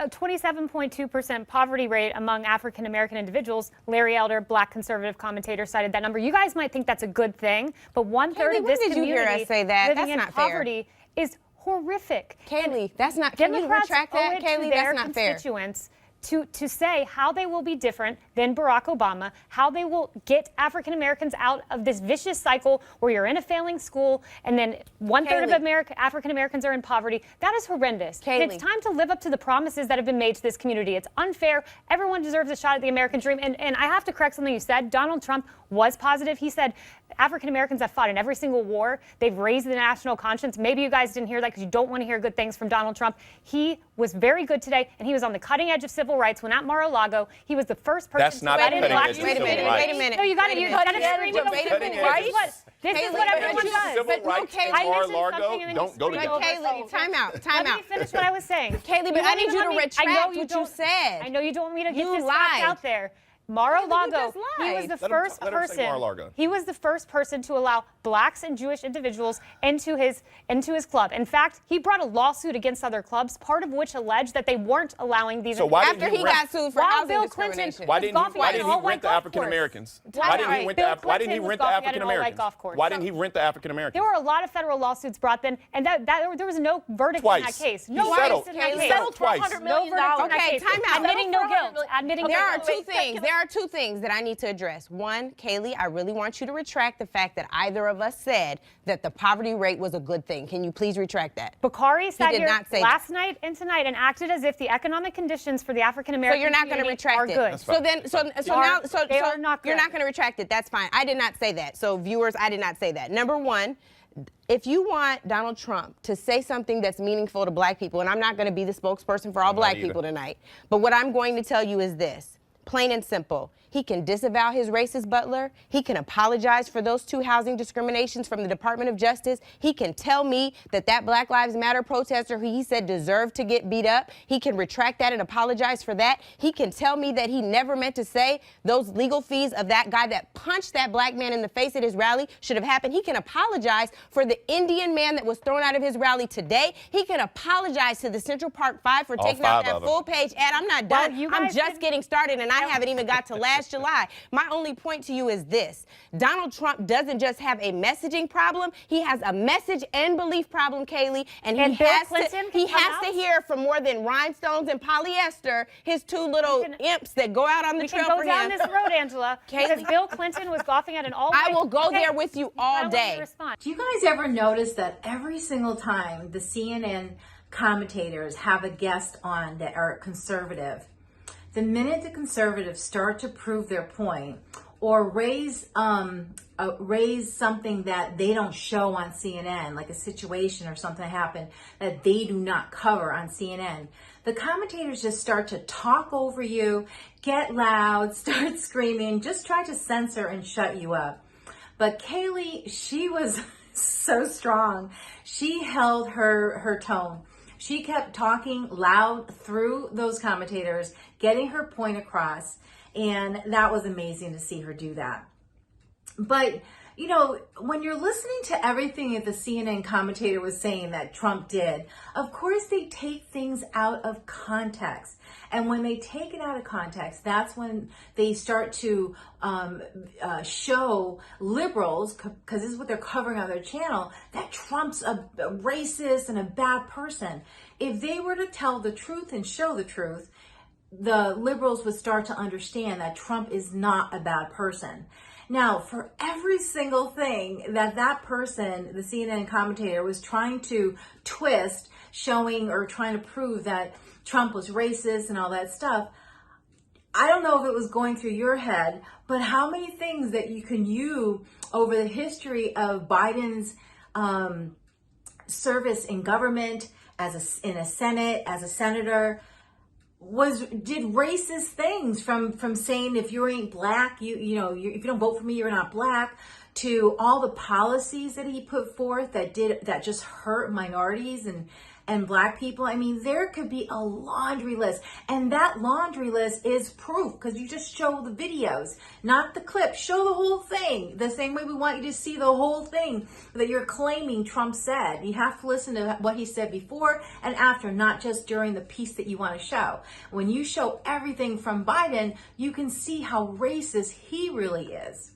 a 27.2% poverty rate among African-American individuals. Larry Elder, black conservative commentator, cited that number. You guys might think that's a good thing, but one-third of this community you hear us say that? living That's in not poverty is horrific. Kayleigh, that's not, can you retract that, Kayleigh? That's not fair. Constituents to say how they will be different than Barack Obama, how they will get African Americans out of this vicious cycle where you're in a failing school and then one-third of African Americans are in poverty. That is horrendous. And it's time to live up to the promises that have been made to this community. It's unfair. Everyone deserves a shot at the American dream. And I have to correct something you said. Donald Trump was positive. He said African Americans have fought in every single war. They've raised the national conscience. Maybe you guys didn't hear that because you don't want to hear good things from Donald Trump. He was very good today, and he was on the cutting edge of civil rights when at Mar-a-Lago. He was the first person to let in black people. Wait a minute. No, you got to scream. This is what everyone does. Civil rights in Mar-a-Lago. Don't go together. Kayleigh, time out. Let me finish what I was saying. Kayleigh, but I need you to retract what you said. I know you don't want me to get this fact out there. Mar-a-Lago, he was the first person. He was the first person to allow blacks and Jewish individuals into his club. In fact, he brought a lawsuit against other clubs, part of which alleged that they weren't allowing these. So why after he got sued for housing discrimination, why didn't he rent the African Americans? Why didn't he rent the African Americans? Why didn't he rent the African Americans? There were a lot of federal lawsuits brought then, and there was no verdict in that case. No verdict in that case. Settled twice. $400 million. Okay, time out. Admitting no guilt. Admitting there are two things. There are two things that I need to address. One, Kayleigh, I really want you to retract the fact that either of us said that the poverty rate was a good thing. Can you please retract that? Bakari sat here last night and tonight and acted as if the economic conditions for the African American community are good. So you're not going to retract it. So then, you're not going to retract it. That's fine. I did not say that. So viewers, I did not say that. Number one, if you want Donald Trump to say something that's meaningful to black people, and I'm not going to be the spokesperson for all black people tonight, but what I'm going to tell you is this. Plain and simple. He can disavow his racist butler. He can apologize for those 2 housing discriminations from the Department of Justice. He can tell me that Black Lives Matter protester who he said deserved to get beat up, he can retract that and apologize for that. He can tell me that he never meant to say those legal fees of that guy that punched that black man in the face at his rally should have happened. He can apologize for the Indian man that was thrown out of his rally today. He can apologize to the Central Park 5 for taking out that full-page ad. I'm not done. I'm just getting started, and I haven't even got to last July. My only point to you is this. Donald Trump doesn't just have a messaging problem. He has a message and belief problem, Kayleigh, and he has to hear from more than rhinestones and polyester, his 2 little imps that go out on the trail for him. We can go down this road, Angela, because Bill Clinton was golfing at an all-white. I will go there with you all day. Do you guys ever notice that every single time the CNN commentators have a guest on that are conservative, the minute the conservatives start to prove their point or raise something that they don't show on CNN, like a situation or something happened that they do not cover on CNN, the commentators just start to talk over you, get loud, start screaming, just try to censor and shut you up. But Kayleigh, she was so strong. She held her tone. She kept talking loud through those commentators, getting her point across, and that was amazing to see her do that. But, you know, when you're listening to everything that the CNN commentator was saying that Trump did, of course they take things out of context. And when they take it out of context, that's when they start to show liberals, because this is what they're covering on their channel, that Trump's a racist and a bad person. If they were to tell the truth and show the truth, the liberals would start to understand that Trump is not a bad person. Now, for every single thing that person, the CNN commentator, was trying to twist, showing or trying to prove that Trump was racist and all that stuff, I don't know if it was going through your head, but how many things that you over the history of Biden's service in government, in a Senate, as a senator, did racist things from saying if you ain't black, if you don't vote for me, you're not black, to all the policies that he put forth that just hurt minorities and and black people, I mean, there could be a laundry list. And that laundry list is proof because you just show the videos, not the clip. Show the whole thing. The same way we want you to see the whole thing that you're claiming Trump said. You have to listen to what he said before and after, not just during the piece that you want to show. When you show everything from Biden, you can see how racist he really is.